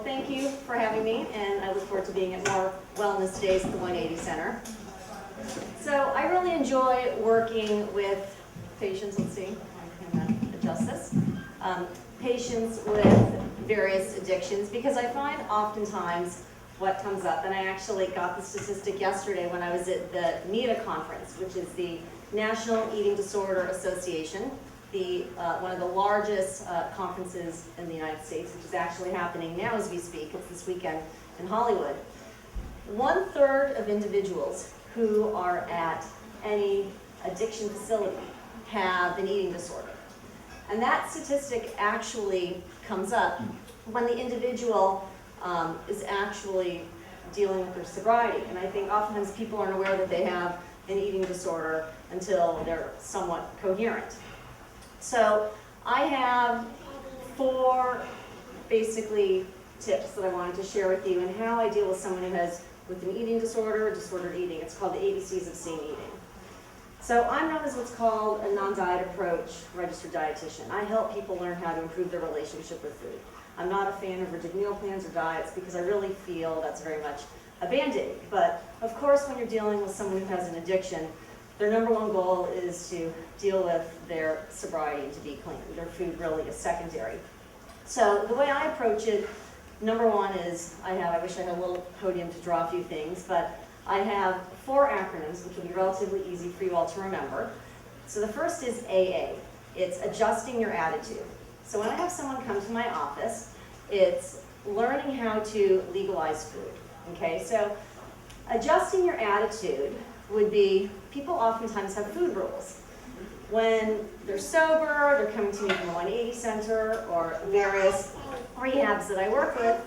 Well, thank you for having me, and I look forward to being at more wellness days at the 180 Center. So I really enjoy working with patients, let's see, I can adjust this, patients with various addictions, because I find oftentimes what comes up, and I actually got the statistic yesterday when I was at the NEDA conference, which is the National Eating Disorder Association, one of the largest conferences in the United States, which is actually happening now as we speak. It's this weekend in Hollywood. 1/3 of individuals who are at any addiction facility have an eating disorder. And that statistic actually comes up when the individual is actually dealing with their sobriety. And I think oftentimes people aren't aware that they have an eating disorder until they're somewhat coherent. So I have 4 basically tips that I wanted to share with you and how I deal with someone who has with an eating disorder or disordered eating. It's called the ABCs of Sane Eating. So I'm known as what's called a non-diet approach registered dietitian. I help people learn how to improve their relationship with food. I'm not a fan of rigid meal plans or diets because I really feel that's very much a band-aid. But of course, when you're dealing with someone who has an addiction, their number one goal is to deal with their sobriety and to be clean. Their food really is secondary. So the way I approach it, number one is I wish I had a little podium to draw a few things, but I have 4 acronyms, which will be relatively easy for you all to remember. So the first is AA. It's adjusting your attitude. So when I have someone come to my office, it's learning how to legalize food. Okay, so adjusting your attitude would be, people oftentimes have food rules. When they're sober, they're coming to me from the 180 Center or various rehabs that I work with.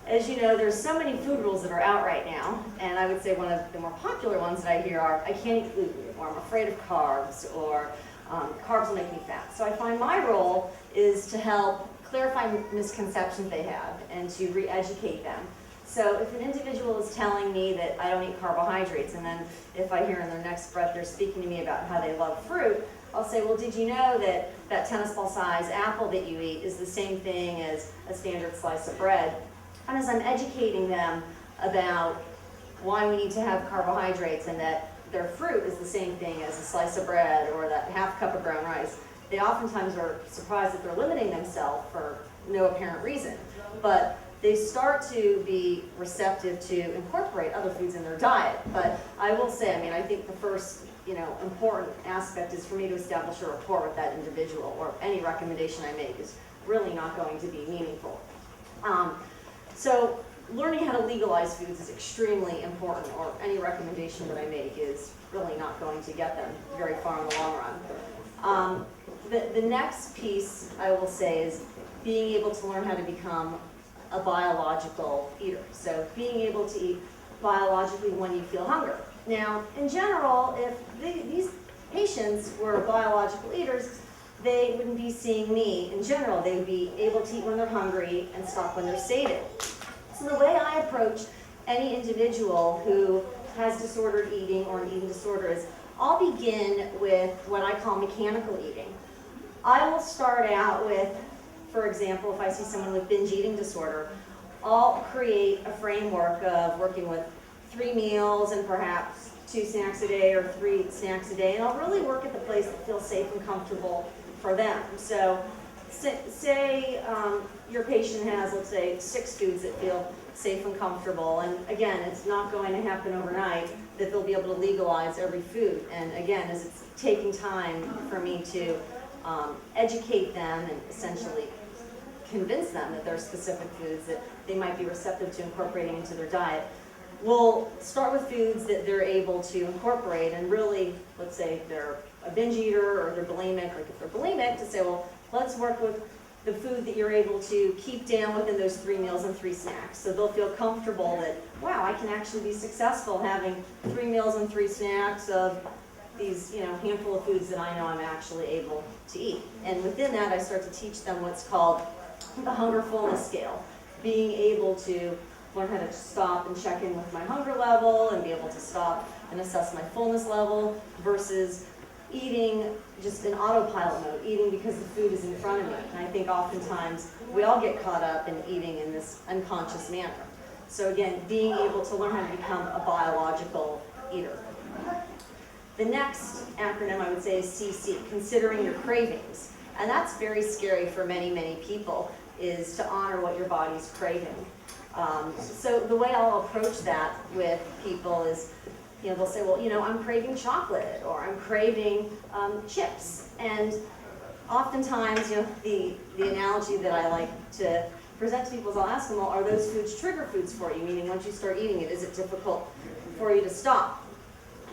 As you know, there's so many food rules that are out right now, and I would say one of the more popular ones that I hear are, I can't eat gluten, or I'm afraid of carbs, or carbs will make me fat. So I find my role is to help clarify misconceptions they have and to re-educate them. So if an individual is telling me that I don't eat carbohydrates, and then if I hear in their next breath they're speaking to me about how they love fruit, I'll say, well, did you know that that tennis ball size apple that you eat is the same thing as a standard slice of bread? And as I'm educating them about why we need to have carbohydrates and that their fruit is the same thing as a slice of bread or that half cup of brown rice, they oftentimes are surprised that they're limiting themselves for no apparent reason. But they start to be receptive to incorporate other foods in their diet. But I will say, I think the first important aspect is for me to establish a rapport with that individual, or any recommendation I make is really not going to be meaningful. So learning how to legalize foods is extremely important, or any recommendation that I make is really not going to get them very far in the long run. The next piece I will say is being able to learn how to become a biological eater. So being able to eat biologically when you feel hunger. Now, in general, if these patients were biological eaters, they wouldn't be seeing me. In general, they would be able to eat when they're hungry and stop when they're sated. So the way I approach any individual who has disordered eating or an eating disorder is I'll begin with what I call mechanical eating. I will start out with, for example, if I see someone with binge eating disorder, I'll create a framework of working with 3 meals and perhaps 2 snacks a day or 3 snacks a day, and I'll really work at the place that feels safe and comfortable for them. So say your patient has, let's say, 6 foods that feel safe and comfortable, and again, it's not going to happen overnight that they'll be able to legalize every food. And again, as it's taking time for me to educate them and essentially convince them that there are specific foods that they might be receptive to incorporating into their diet. We'll start with foods that they're able to incorporate, and really, let's say they're a binge eater or they're bulimic, like if they're bulimic, to say, well, let's work with the food that you're able to keep down within those 3 meals and 3 snacks. So they'll feel comfortable that, wow, I can actually be successful having 3 meals and 3 snacks of these, handful of foods that I know I'm actually able to eat. And within that, I start to teach them what's called the hunger fullness scale, being able to learn how to stop and check in with my hunger level and be able to stop and assess my fullness level versus eating just in autopilot mode, eating because the food is in front of me. And I think oftentimes we all get caught up in eating in this unconscious manner. So again, being able to learn how to become a biological eater. The next acronym I would say is CC, considering your cravings. And that's very scary for many, many people, is to honor what your body's craving. So the way I'll approach that with people is, they'll say, well, I'm craving chocolate, or I'm craving chips. And oftentimes, the analogy that I like to present to people is I'll ask them, well, are those foods trigger foods for you? Meaning, once you start eating it, is it difficult for you to stop?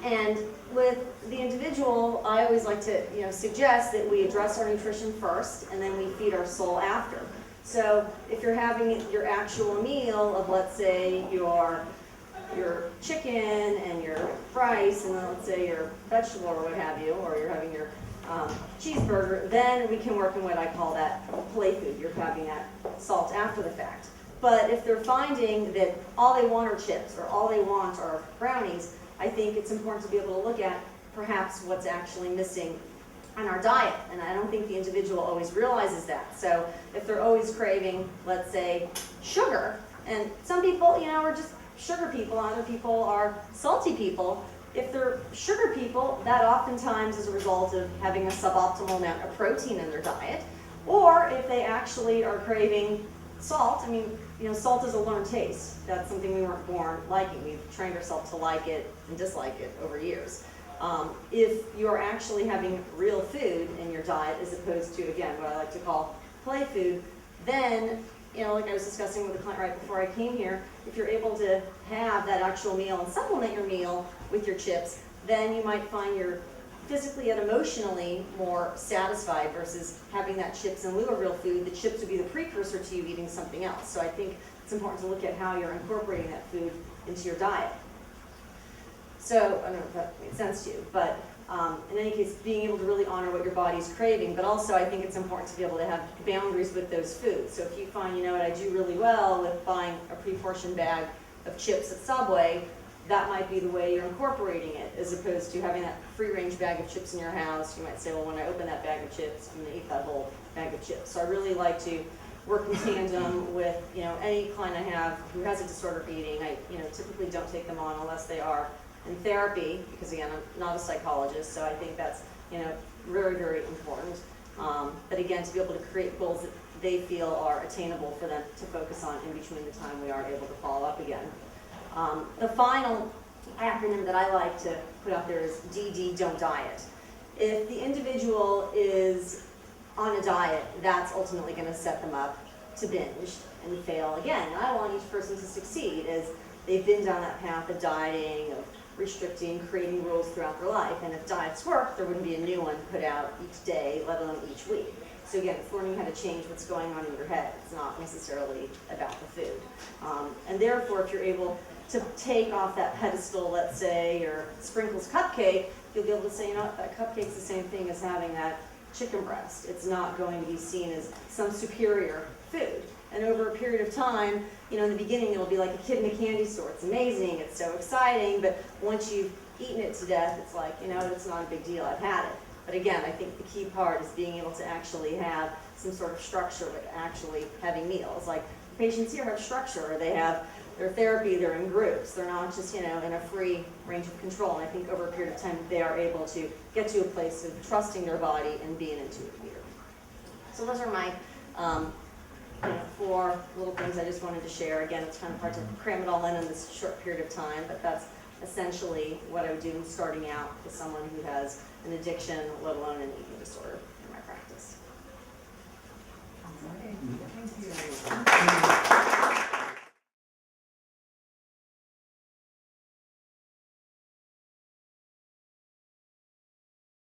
And with the individual, I always like to suggest that we address our nutrition first, and then we feed our soul after. So if you're having your actual meal of, let's say, your chicken and your rice, and then let's say your vegetable or what have you, or you're having your cheeseburger, then we can work in what I call that play food. You're having that salt after the fact. But if they're finding that all they want are chips, or all they want are brownies, I think it's important to be able to look at perhaps what's actually missing on our diet. And I don't think the individual always realizes that. So if they're always craving, let's say, sugar, and some people, are just sugar people, and other people are salty people. If they're sugar people, that oftentimes is a result of having a suboptimal amount of protein in their diet. Or if they actually are craving salt, salt is a learned taste. That's something we weren't born liking. We've trained ourselves to like it and dislike it over years. If you're actually having real food in your diet as opposed to, again, what I like to call play food, then, like I was discussing with a client right before I came here, if you're able to have that actual meal and supplement your meal with your chips, then you might find you're physically and emotionally more satisfied versus having that chips in lieu of real food. The chips would be the precursor to you eating something else. So I think it's important to look at how you're incorporating that food into your diet. So, I don't know if that made sense to you, but in any case, being able to really honor what your body's craving, but also I think it's important to be able to have boundaries with those foods. So if you find, what, I do really well with buying a pre-portioned bag of chips at Subway, that might be the way you're incorporating it, as opposed to having that free-range bag of chips in your house. You might say, well, when I open that bag of chips, I'm going to eat that whole bag of chips. So I really like to work in tandem with, any client I have who has a disordered eating. I, typically don't take them on unless they are in therapy, because again, I'm not a psychologist, so I think that's, very, very important. But again, to be able to create goals that they feel are attainable for them to focus on in between the time we are able to follow up again. The final acronym that I like to put out there is DD, don't diet. If the individual is on a diet, that's ultimately going to set them up to binge and fail again. And I want each person to succeed as they've been down that path of dieting, of restricting, creating rules throughout their life. And if diets work, there wouldn't be a new one put out each day, let alone each week. So again, it's learning how to change what's going on in your head. It's not necessarily about the food. And therefore, if you're able to take off that pedestal, let's say, your sprinkles cupcake, you'll be able to say, that cupcake's the same thing as having that chicken breast. It's not going to be seen as some superior food. And over a period of time, in the beginning, it'll be like a kid in a candy store. It's amazing, it's so exciting, but once you've eaten it to death, it's like, it's not a big deal, I've had it. But again, I think the key part is being able to actually have some sort of structure with actually having meals. Like, patients here have structure, or they have their therapy, they're in groups. They're not just, in a free range of control. And I think over a period of time, they are able to get to a place of trusting their body and being an intuitive eater. So those are my 4 little things I just wanted to share. Again, it's kind of hard to cram it all in this short period of time, but that's essentially what I would do starting out with someone who has an addiction, let alone an eating disorder in my practice. All right. Thank you.